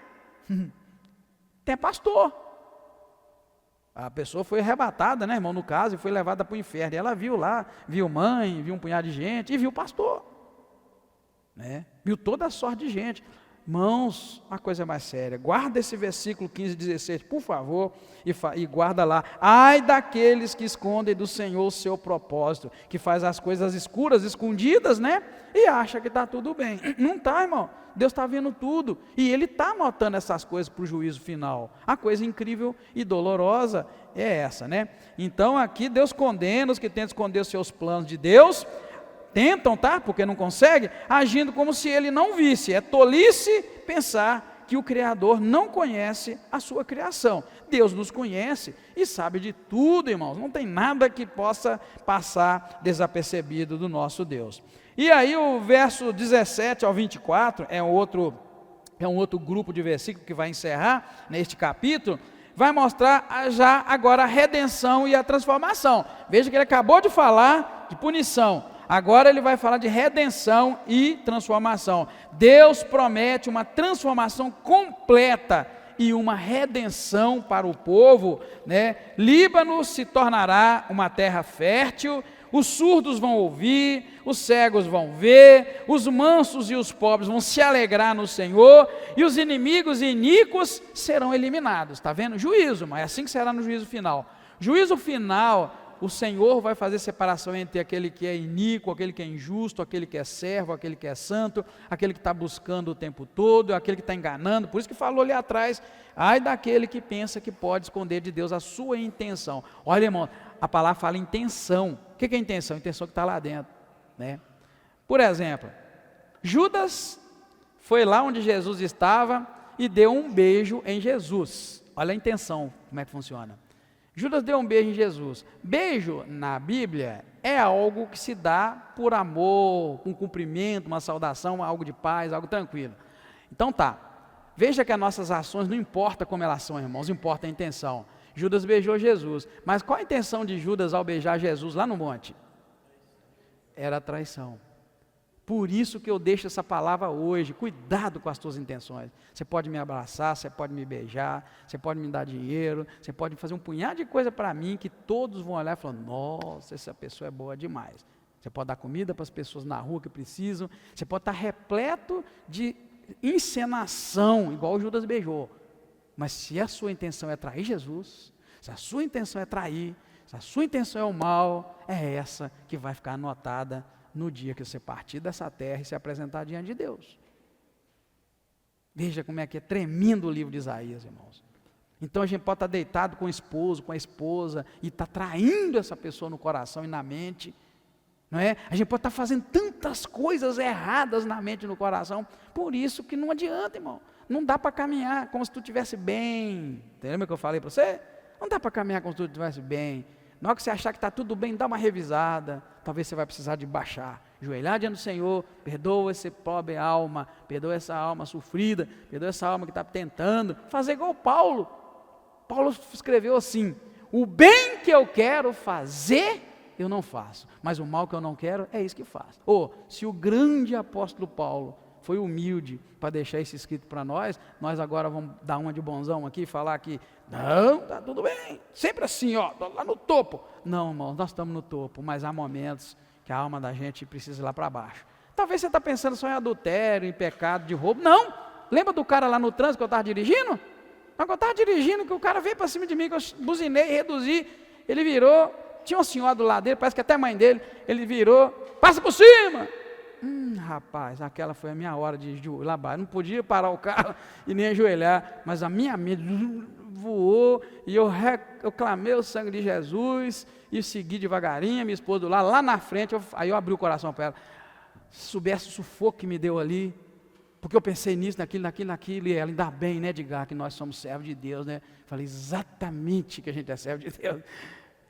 Speaker 1: Até pastor. A pessoa foi arrebatada, irmão, no caso, e foi levada para o inferno. E ela viu lá, viu mãe, viu um punhado de gente, e viu pastor. Viu toda a sorte de gente. Irmãos, uma coisa mais séria, guarda esse versículo 15 e 16, por favor, e guarda lá. Ai daqueles que escondem do Senhor o seu propósito, que faz as coisas escuras, escondidas, né? E acha que está tudo bem. Não está, irmão. Deus está vendo tudo. E Ele está anotando essas coisas para o juízo final. A coisa incrível e dolorosa é essa, né? Então aqui Deus condena os que tentam esconder os seus planos de Deus. Tentam, tá? Porque não conseguem, agindo como se ele não visse. É tolice pensar que o Criador não conhece a sua criação. Deus nos conhece e sabe de tudo, irmãos. Não tem nada que possa passar desapercebido do nosso Deus. E aí o verso 17 ao 24, é um outro grupo de versículos que vai encerrar neste capítulo, vai mostrar já agora a redenção e a transformação. Veja que ele acabou de falar de punição. Agora ele vai falar de redenção e transformação. Deus promete uma transformação completa e uma redenção para o povo, né? Líbano se tornará uma terra fértil, os surdos vão ouvir, os cegos vão ver, os mansos e os pobres vão se alegrar no Senhor, e os inimigos e iníquos serão eliminados. Está vendo? Juízo, mas é assim que será no juízo final. Juízo final, o Senhor vai fazer separação entre aquele que é iníquo, aquele que é injusto, aquele que é servo, aquele que é santo, aquele que está buscando o tempo todo, aquele que está enganando. Por isso que falou ali atrás, ai daquele que pensa que pode esconder de Deus a sua intenção. Olha, irmão, a palavra fala intenção. O que é intenção? Intenção que está lá dentro, né? Por exemplo, Judas foi lá onde Jesus estava e deu um beijo em Jesus. Olha a intenção, como é que funciona. Judas deu um beijo em Jesus. Beijo, na Bíblia, é algo que se dá por amor, um cumprimento, uma saudação, algo de paz, algo tranquilo. Então tá, veja que as nossas ações, não importa como elas são, irmãos, importa a intenção. Judas beijou Jesus, mas qual a intenção de Judas ao beijar Jesus lá no monte? Era a traição. Por isso que eu deixo essa palavra hoje, cuidado com as tuas intenções. Você pode me abraçar, você pode me beijar, você pode me dar dinheiro, você pode fazer um punhado de coisa para mim que todos vão olhar e falar, nossa, essa pessoa é boa demais. Você pode dar comida para as pessoas na rua que precisam, você pode estar repleto de encenação, igual o Judas beijou. Mas se a sua intenção é trair Jesus, se a sua intenção é trair, se a sua intenção é o mal, é essa que vai ficar anotada no dia que você partir dessa terra e se apresentar diante de Deus. Veja como é que é tremendo o livro de Isaías, irmãos. Então a gente pode estar deitado com o esposo, com a esposa, e estar traindo essa pessoa no coração e na mente, não é? A gente pode estar fazendo tantas coisas erradas na mente e no coração, por isso que não adianta, irmão. Não dá para caminhar como se tu estivesse bem. Lembra que eu falei para você? Não dá para caminhar como se tu estivesse bem. Na hora que você achar que está tudo bem, dá uma revisada. Talvez você vai precisar de baixar, ajoelhar diante do Senhor, perdoa essa pobre alma, perdoa essa alma sofrida, perdoa essa alma que está tentando, fazer igual Paulo. Paulo escreveu assim, o bem que eu quero fazer, eu não faço, mas o mal que eu não quero, é isso que faço. Se o grande apóstolo Paulo foi humilde para deixar isso escrito para nós agora vamos dar uma de bonzão aqui e falar que, não, está tudo bem, sempre assim, lá no topo. Não, irmão, nós estamos no topo, mas há momentos que a alma da gente precisa ir lá para baixo. Talvez você está pensando só em adultério, em pecado, de roubo. Não, lembra do cara lá no trânsito que eu estava dirigindo? Eu estava dirigindo, que o cara veio para cima de mim, que eu buzinei, reduzi, ele virou, tinha uma senhora do lado dele, parece que até a mãe dele, ele virou, passa por cima. Rapaz, aquela foi a minha hora de ajoelhar. Eu não podia parar o carro e nem ajoelhar, mas a minha mente voou e eu clamei o sangue de Jesus e segui devagarinho, minha esposa do lado, lá na frente, aí eu abri o coração para ela. Se soubesse o sufoco que me deu ali, porque eu pensei nisso, naquilo, e ela, ainda bem, né, Edgar, que nós somos servos de Deus, né? Falei, exatamente que a gente é servo de Deus. Tá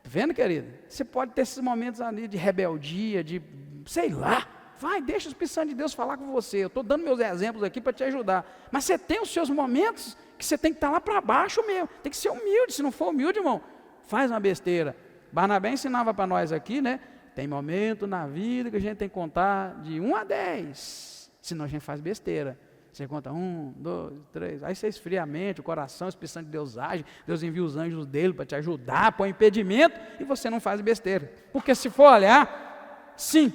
Speaker 1: vendo, querido? Você pode ter esses momentos ali de rebeldia, de, sei lá, vai, deixa o Espírito Santo de Deus falar com você. Eu estou dando meus exemplos aqui para te ajudar. Mas você tem os seus momentos que você tem que estar lá para baixo mesmo. Tem que ser humilde. Se não for humilde, irmão, faz uma besteira. Barnabé ensinava para nós aqui, né? Tem momento na vida que a gente tem que contar de 1 a 10. Senão a gente faz besteira. Você conta 1, 2, 3. Aí você esfria a mente, o coração, o Espírito Santo de Deus age. Deus envia os anjos dele para te ajudar, põe impedimento e você não faz besteira. Porque se for olhar, sim,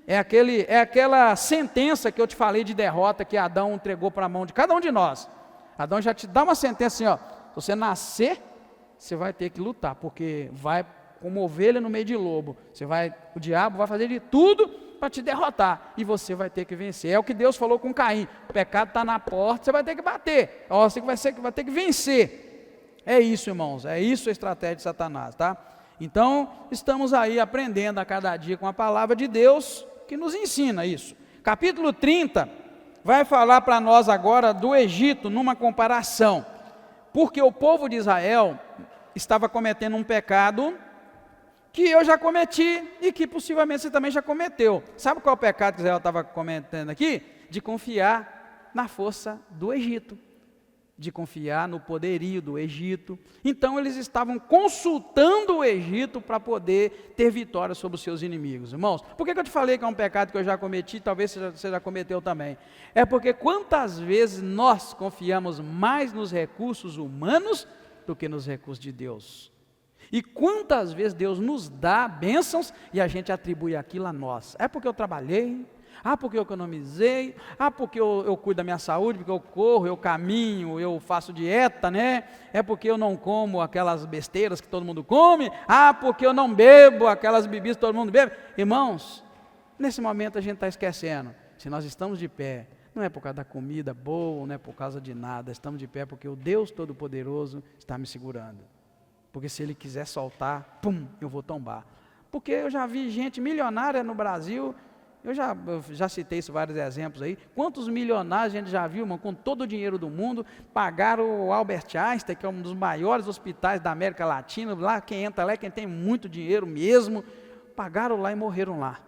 Speaker 1: É aquela sentença que eu te falei de derrota que Adão entregou para a mão de cada um de nós. Adão já te dá uma sentença assim, ó, se você nascer, você vai ter que lutar, porque vai como ovelha no meio de lobo. O diabo vai fazer de tudo para te derrotar, e você vai ter que vencer. É o que Deus falou com Caim, o pecado está na porta, você vai ter que bater, você vai ter que vencer. É isso, irmãos, é isso a estratégia de Satanás, tá? Então, estamos aí aprendendo a cada dia com a palavra de Deus, que nos ensina isso. Capítulo 30 vai falar para nós agora do Egito, numa comparação, porque o povo de Israel estava cometendo um pecado que eu já cometi e que possivelmente você também já cometeu. Sabe qual é o pecado que Israel estava cometendo aqui? De confiar na força do Egito, de confiar no poderio do Egito. Então eles estavam consultando o Egito para poder ter vitória sobre os seus inimigos. Irmãos, por que eu te falei que é um pecado que eu já cometi, talvez você já cometeu também? É porque quantas vezes nós confiamos mais nos recursos humanos do que nos recursos de Deus? E quantas vezes Deus nos dá bênçãos e a gente atribui aquilo a nós? É porque eu trabalhei, porque eu economizei, porque eu cuido da minha saúde, porque eu corro, eu caminho, eu faço dieta, né? É porque eu não como aquelas besteiras que todo mundo come, porque eu não bebo aquelas bebidas que todo mundo bebe. Irmãos, nesse momento a gente está esquecendo, se nós estamos de pé, não é por causa da comida boa, não é por causa de nada, estamos de pé porque o Deus Todo-Poderoso está me segurando. Porque se Ele quiser soltar, eu vou tombar. Porque eu já vi gente milionária no Brasil, eu já citei isso vários exemplos aí, quantos milionários a gente já viu, irmão, com todo o dinheiro do mundo, pagaram o Albert Einstein, que é um dos maiores hospitais da América Latina, lá quem entra lá é quem tem muito dinheiro mesmo, pagaram lá e morreram lá.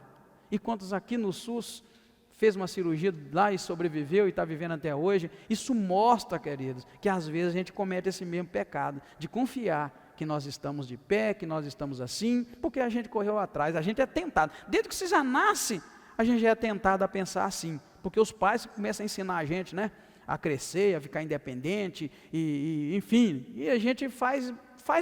Speaker 1: E quantos aqui no SUS fez uma cirurgia lá e sobreviveu e está vivendo até hoje? Isso mostra, queridos, que às vezes a gente comete esse mesmo pecado, de confiar que nós estamos de pé, que nós estamos assim, porque a gente correu atrás, a gente é tentado. Desde que você já nasce, a gente já é tentado a pensar assim, porque os pais começam a ensinar a gente, né, a crescer, a ficar independente, enfim, e a gente faz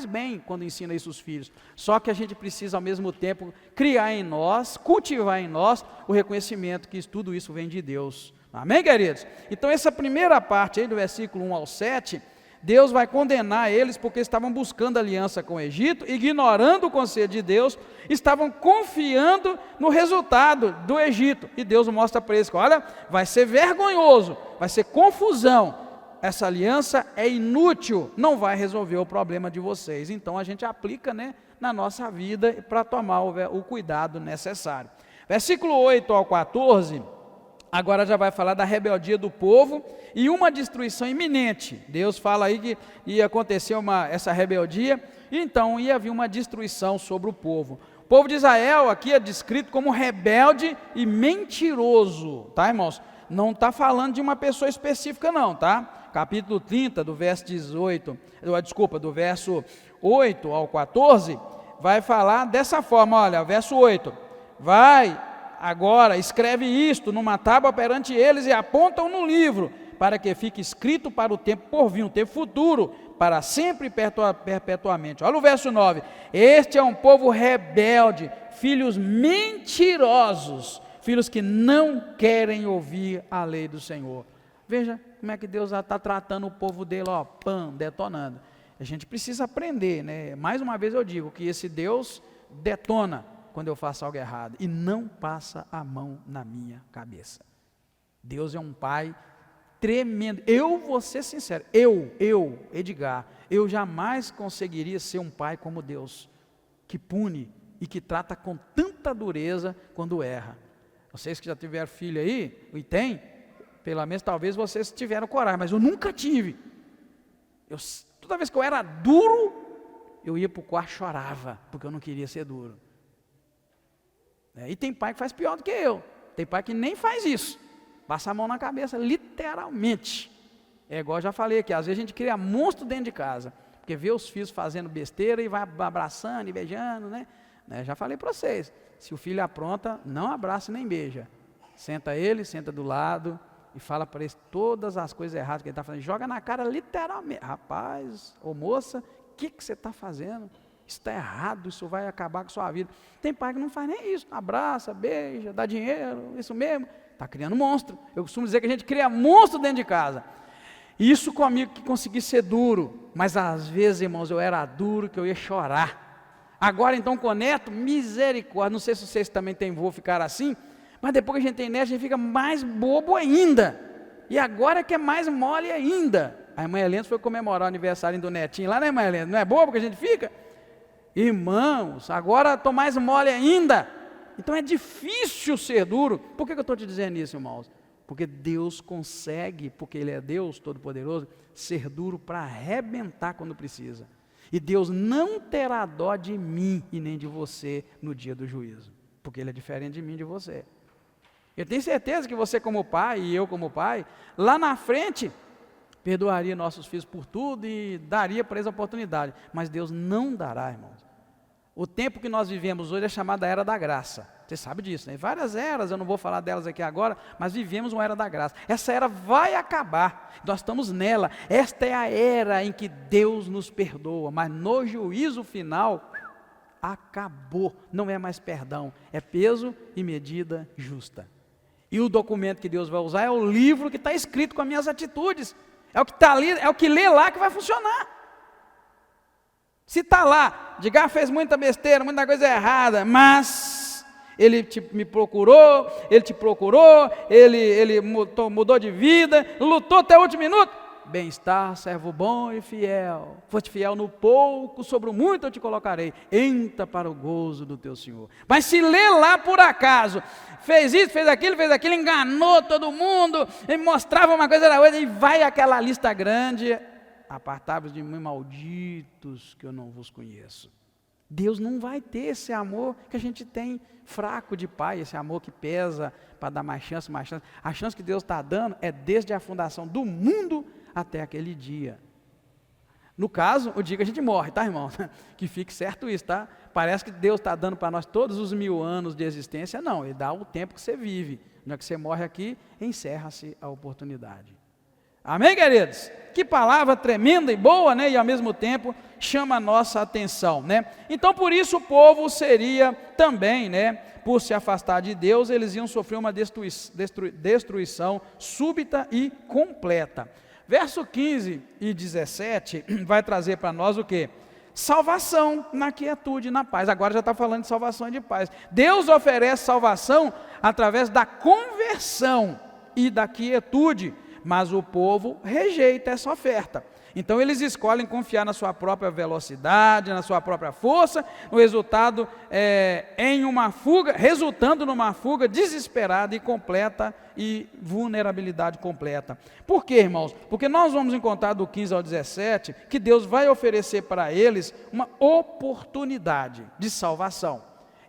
Speaker 1: bem quando ensina isso aos filhos. Só que a gente precisa, ao mesmo tempo, criar em nós, cultivar em nós o reconhecimento que tudo isso vem de Deus. Amém, queridos? Então, essa primeira parte aí, do versículo 1 ao 7, Deus vai condenar eles porque estavam buscando aliança com o Egito, ignorando o conselho de Deus, estavam confiando no resultado do Egito. E Deus mostra para eles que, olha, vai ser vergonhoso, vai ser confusão, essa aliança é inútil, não vai resolver o problema de vocês. Então a gente aplica, né, na nossa vida para tomar o cuidado necessário. Versículo 8 ao 14... agora já vai falar da rebeldia do povo e uma destruição iminente. Deus fala aí que ia acontecer essa rebeldia, e então ia vir uma destruição sobre o povo. O povo de Israel aqui é descrito como rebelde e mentiroso, tá, irmãos? Não está falando de uma pessoa específica não, tá? Capítulo 30, do verso 8 ao 14, vai falar dessa forma, olha, verso 8, agora escreve isto numa tábua perante eles e apontam no livro, para que fique escrito para o tempo por vir, um tempo futuro, para sempre e perpetuamente. Olha o verso 9, este é um povo rebelde, filhos mentirosos, filhos que não querem ouvir a lei do Senhor. Veja como é que Deus está tratando o povo dele, detonando. A gente precisa aprender, né? Mais uma vez eu digo que esse Deus detona quando eu faço algo errado, e não passa a mão na minha cabeça. Deus é um pai tremendo. Eu vou ser sincero, Edgar, eu jamais conseguiria ser um pai como Deus, que pune e que trata com tanta dureza quando erra. Vocês que já tiveram filho aí, e tem, pelo menos talvez vocês tiveram coragem, mas eu nunca tive. Toda vez que eu era duro, eu ia para o quarto e chorava, porque eu não queria ser duro. E tem pai que faz pior do que eu, tem pai que nem faz isso, passa a mão na cabeça, literalmente. É igual eu já falei aqui, às vezes a gente cria monstro dentro de casa, porque vê os filhos fazendo besteira e vai abraçando e beijando, né? Já falei para vocês, se o filho apronta, não abraça nem beija, senta do lado e fala para ele todas as coisas erradas que ele está fazendo, joga na cara literalmente, rapaz ou moça, o que você está fazendo? isso está errado, isso vai acabar com a sua vida. Tem pai que não faz nem isso, abraça, beija, dá dinheiro, isso mesmo, está criando monstro. Eu costumo dizer que a gente cria monstro dentro de casa. Isso comigo que consegui ser duro, mas às vezes, irmãos, eu era duro que eu ia chorar. Agora então com o neto, misericórdia, não sei se vocês também têm vô ficar assim, mas depois que a gente tem neto, a gente fica mais bobo ainda, e agora é que é mais mole ainda. A irmã Helena foi comemorar o aniversário do netinho lá, né, irmã Helena? Não é bobo que a gente fica? Irmãos, agora estou mais mole ainda. Então é difícil ser duro. Por que eu estou te dizendo isso, irmãos? Porque Deus consegue, porque Ele é Deus Todo-Poderoso, ser duro para arrebentar quando precisa. E Deus não terá dó de mim e nem de você no dia do juízo, porque Ele é diferente de mim e de você. Eu tenho certeza que você como pai e eu como pai, lá na frente, perdoaria nossos filhos por tudo e daria para eles a oportunidade. Mas Deus não dará, irmãos. O tempo que nós vivemos hoje é chamada Era da Graça. Você sabe disso, né? Várias eras, eu não vou falar delas aqui agora, mas vivemos uma Era da Graça. Essa era vai acabar, nós estamos nela. Esta é a era em que Deus nos perdoa, mas no juízo final, acabou. Não é mais perdão, é peso e medida justa. E o documento que Deus vai usar é o livro que está escrito com as minhas atitudes. É o que está ali, é o que lê lá que vai funcionar. Se está lá, diga, fez muita besteira, muita coisa errada, mas ele me procurou, ele te procurou, ele mudou de vida, lutou até o último minuto. Bem-estar, servo bom e fiel. Foste fiel no pouco, sobre o muito eu te colocarei. Entra para o gozo do teu Senhor. Mas se lê lá por acaso, fez isso, fez aquilo, enganou todo mundo, e mostrava uma coisa da outra, e vai aquela lista grande. Apartai-vos de mim, malditos, que eu não vos conheço. Deus não vai ter esse amor que a gente tem fraco de pai, esse amor que pesa para dar mais chance. A chance que Deus está dando é desde a fundação do mundo até aquele dia. No caso, o dia que a gente morre, tá, irmão? Que fique certo isso, tá? Parece que Deus está dando para nós todos os 1000 anos de existência. Não, Ele dá o tempo que você vive. No que você morre aqui, encerra-se a oportunidade. Amém, queridos? Que palavra tremenda e boa, né? E ao mesmo tempo chama a nossa atenção, né? Então, por isso o povo seria também, né? Por se afastar de Deus, eles iam sofrer uma destruição súbita e completa. Verso 15 e 17 vai trazer para nós o quê? Salvação na quietude e na paz. Agora já está falando de salvação e de paz. Deus oferece salvação através da conversão e da quietude, mas o povo rejeita essa oferta. Então eles escolhem confiar na sua própria velocidade, na sua própria força, o resultado resultando numa fuga desesperada e completa e vulnerabilidade completa. Por quê, irmãos? Porque nós vamos encontrar do 15 ao 17 que Deus vai oferecer para eles uma oportunidade de salvação.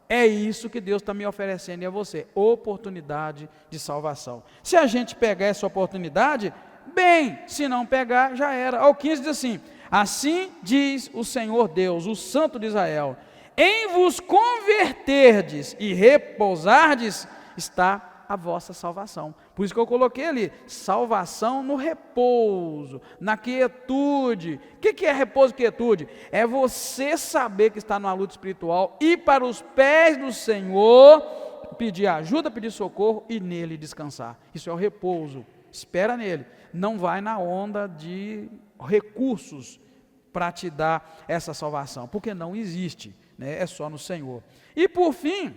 Speaker 1: É isso que Deus está me oferecendo e a você, oportunidade de salvação. Se a gente pegar essa oportunidade, bem, se não pegar, já era. Ao 15 diz assim: assim diz o Senhor Deus, o Santo de Israel, em vos converterdes e repousardes, está a vossa salvação. Por isso que eu coloquei ali, salvação no repouso, na quietude. O que é repouso e quietude? É você saber que está numa luta espiritual, ir para os pés do Senhor, pedir ajuda, pedir socorro e nele descansar. Isso é o repouso. Espera nele. Não vai na onda de recursos para te dar essa salvação, porque não existe, né? É só no Senhor. E por fim,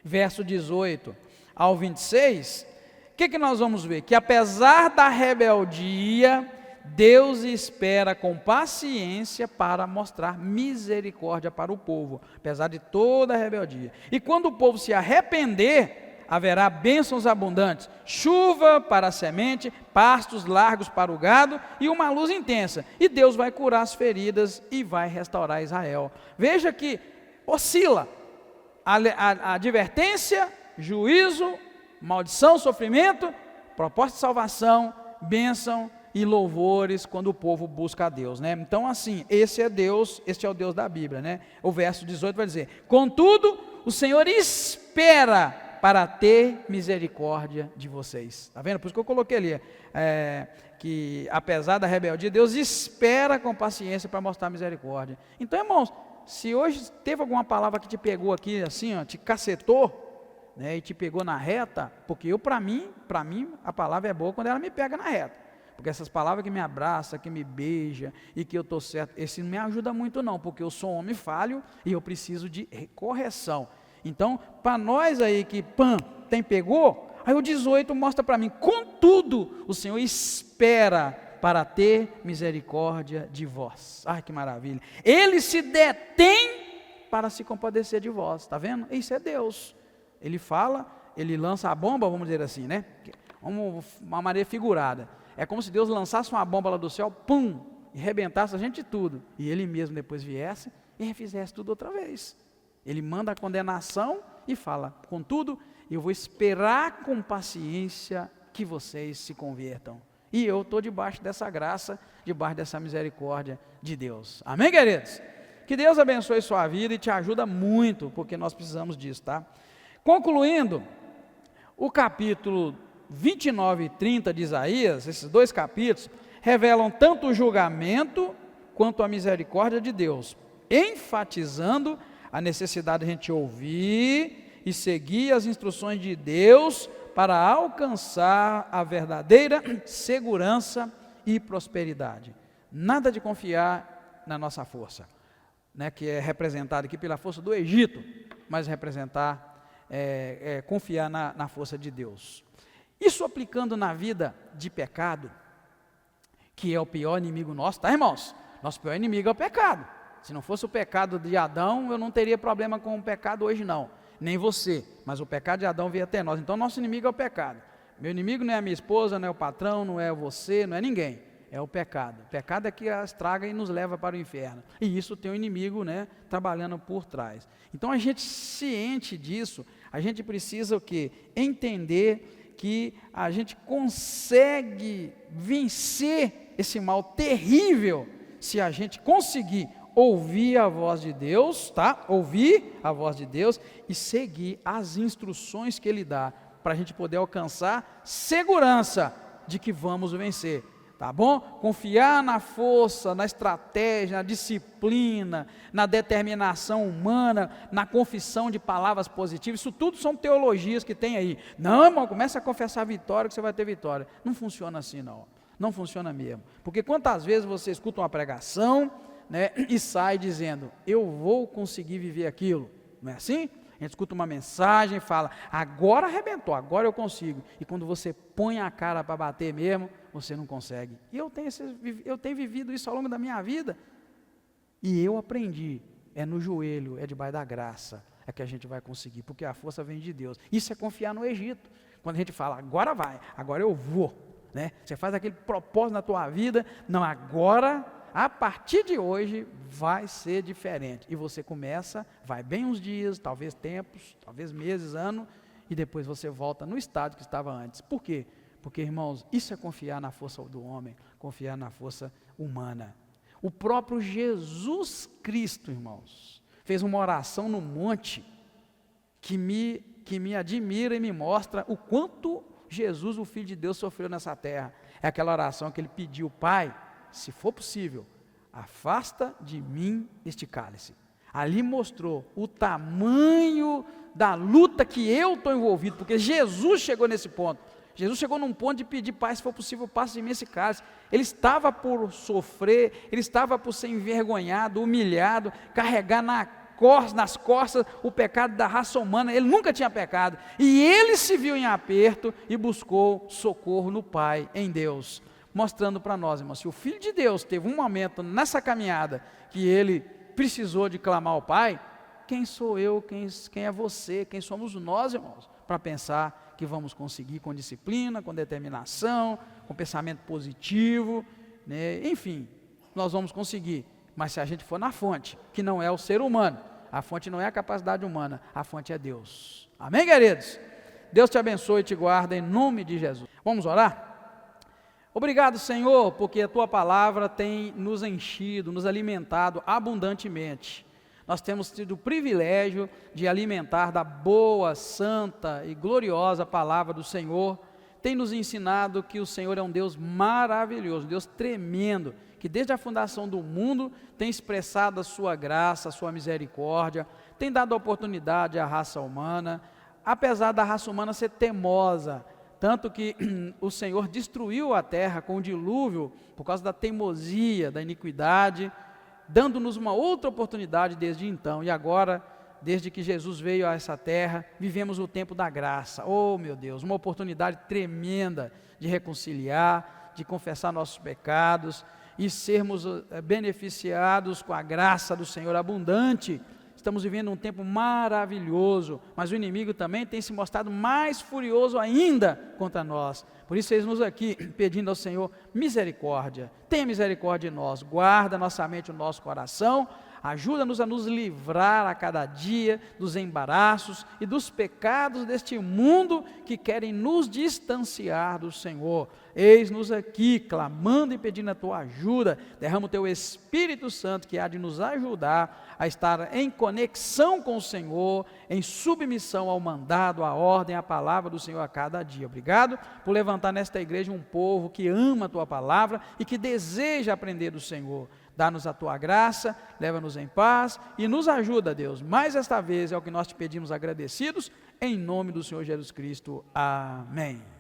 Speaker 1: verso 18 ao 26, o que nós vamos ver? Que apesar da rebeldia, Deus espera com paciência para mostrar misericórdia para o povo, apesar de toda a rebeldia. E quando o povo se arrepender, haverá bênçãos abundantes, chuva para a semente, pastos largos para o gado e uma luz intensa. E Deus vai curar as feridas e vai restaurar Israel. Veja que oscila a advertência, juízo, maldição, sofrimento, proposta de salvação, bênção e louvores quando o povo busca a Deus, né? Então assim, este é o Deus da Bíblia, né? O verso 18 vai dizer: contudo, o Senhor espera para ter misericórdia de vocês. Está vendo? Por isso que eu coloquei ali, que apesar da rebeldia, Deus espera com paciência para mostrar misericórdia. Então, irmãos, se hoje teve alguma palavra que te pegou aqui, assim, ó, te cacetou, né, e te pegou na reta, porque para mim, a palavra é boa quando ela me pega na reta. Porque essas palavras que me abraçam, que me beija e que eu estou certo, esse não me ajuda muito não, porque eu sou um homem falho e eu preciso de correção. Então, para nós aí que tem pegou, aí o 18 mostra para mim, contudo, o Senhor espera para ter misericórdia de vós. Ai, que maravilha. Ele se detém para se compadecer de vós, está vendo? Isso é Deus. Ele fala, ele lança a bomba, vamos dizer assim, né? Uma maneira figurada. É como se Deus lançasse uma bomba lá do céu, e arrebentasse a gente de tudo. E ele mesmo depois viesse e refizesse tudo outra vez. Ele manda a condenação e fala, contudo, eu vou esperar com paciência que vocês se convertam. E eu estou debaixo dessa graça, debaixo dessa misericórdia de Deus. Amém, queridos? Que Deus abençoe sua vida e te ajuda muito, porque nós precisamos disso, tá? Concluindo, o capítulo 29 e 30 de Isaías, esses dois capítulos, revelam tanto o julgamento quanto a misericórdia de Deus, enfatizando a necessidade de a gente ouvir e seguir as instruções de Deus para alcançar a verdadeira segurança e prosperidade. Nada de confiar na nossa força, né, que é representada aqui pela força do Egito, mas confiar na força de Deus. Isso aplicando na vida de pecado, que é o pior inimigo nosso, tá, irmãos? Nosso pior inimigo é o pecado. Se não fosse o pecado de Adão, eu não teria problema com o pecado hoje não, nem você, mas o pecado de Adão veio até nós, então nosso inimigo é o pecado. Meu inimigo não é a minha esposa, não é o patrão, não é você, não é ninguém, é o pecado. O pecado é que estraga e nos leva para o inferno, e isso tem um inimigo, né, trabalhando por trás. Então a gente ciente disso, a gente precisa o quê? Entender que a gente consegue vencer esse mal terrível, se a gente conseguir ouvir a voz de Deus, tá? Ouvir a voz de Deus e seguir as instruções que Ele dá, para a gente poder alcançar segurança de que vamos vencer, tá bom? Confiar na força, na estratégia, na disciplina, na determinação humana, na confissão de palavras positivas, isso tudo são teologias que tem aí. Não, irmão, começa a confessar a vitória que você vai ter vitória. Não funciona assim não, não funciona mesmo, porque quantas vezes você escuta uma pregação, né, e sai dizendo, eu vou conseguir viver aquilo, não é assim? A gente escuta uma mensagem e fala, agora arrebentou, agora eu consigo, e quando você põe a cara para bater mesmo, você não consegue. E eu tenho vivido isso ao longo da minha vida, e eu aprendi, é no joelho, é debaixo da graça, é que a gente vai conseguir, porque a força vem de Deus. Isso é confiar no Egito, quando a gente fala, agora vai, agora eu vou, né? Você faz aquele propósito na tua vida, não, agora, a partir de hoje, vai ser diferente, e você começa, vai bem uns dias, talvez tempos, talvez meses, ano, e depois você volta no estado que estava antes. Por quê? Porque, irmãos, isso é confiar na força do homem, confiar na força humana. O próprio Jesus Cristo, irmãos, fez uma oração no monte, que me admira e me mostra o quanto Jesus, o Filho de Deus, sofreu nessa terra. É aquela oração que ele pediu, Pai, se for possível, afasta de mim este cálice. Ali mostrou o tamanho da luta que eu estou envolvido, porque Jesus chegou nesse ponto. Jesus chegou num ponto de pedir, Pai, se for possível, passe de mim esse cálice. Ele estava por sofrer, ele estava por ser envergonhado, humilhado, carregar nas costas o pecado da raça humana. Ele nunca tinha pecado, e ele se viu em aperto e buscou socorro no Pai, em Deus, mostrando para nós, irmãos, se o Filho de Deus teve um momento nessa caminhada que ele precisou de clamar ao Pai, quem sou eu, quem é você, quem somos nós, irmãos, para pensar que vamos conseguir com disciplina, com determinação, com pensamento positivo, né? Enfim, nós vamos conseguir, mas se a gente for na fonte, que não é o ser humano, a fonte não é a capacidade humana, a fonte é Deus. Amém, queridos? Deus te abençoe e te guarda em nome de Jesus. Vamos orar? Obrigado, Senhor, porque a Tua palavra tem nos enchido, nos alimentado abundantemente. Nós temos tido o privilégio de alimentar da boa, santa e gloriosa palavra do Senhor. tem nos ensinado que o Senhor é um Deus maravilhoso, um Deus tremendo, que desde a fundação do mundo tem expressado a sua graça, a sua misericórdia, tem dado oportunidade à raça humana, apesar da raça humana ser teimosa, tanto que o Senhor destruiu a terra com o dilúvio por causa da teimosia, da iniquidade, dando-nos uma outra oportunidade desde então, e agora, desde que Jesus veio a essa terra, vivemos o tempo da graça. Oh, meu Deus, uma oportunidade tremenda de reconciliar, de confessar nossos pecados e sermos beneficiados com a graça do Senhor abundante. Estamos vivendo um tempo maravilhoso, mas o inimigo também tem se mostrado mais furioso ainda contra nós. Por isso, estamos aqui pedindo ao Senhor misericórdia. Tenha misericórdia de nós, guarda nossa mente e o nosso coração, ajuda-nos a nos livrar a cada dia dos embaraços e dos pecados deste mundo que querem nos distanciar do Senhor. Eis-nos aqui, clamando e pedindo a Tua ajuda. Derrama o Teu Espírito Santo que há de nos ajudar a estar em conexão com o Senhor, em submissão ao mandado, à ordem, à palavra do Senhor a cada dia. Obrigado por levantar nesta igreja um povo que ama a Tua palavra e que deseja aprender do Senhor. Dá-nos a Tua graça, leva-nos em paz e nos ajuda, Deus. Mais esta vez é o que nós te pedimos agradecidos, em nome do Senhor Jesus Cristo. Amém.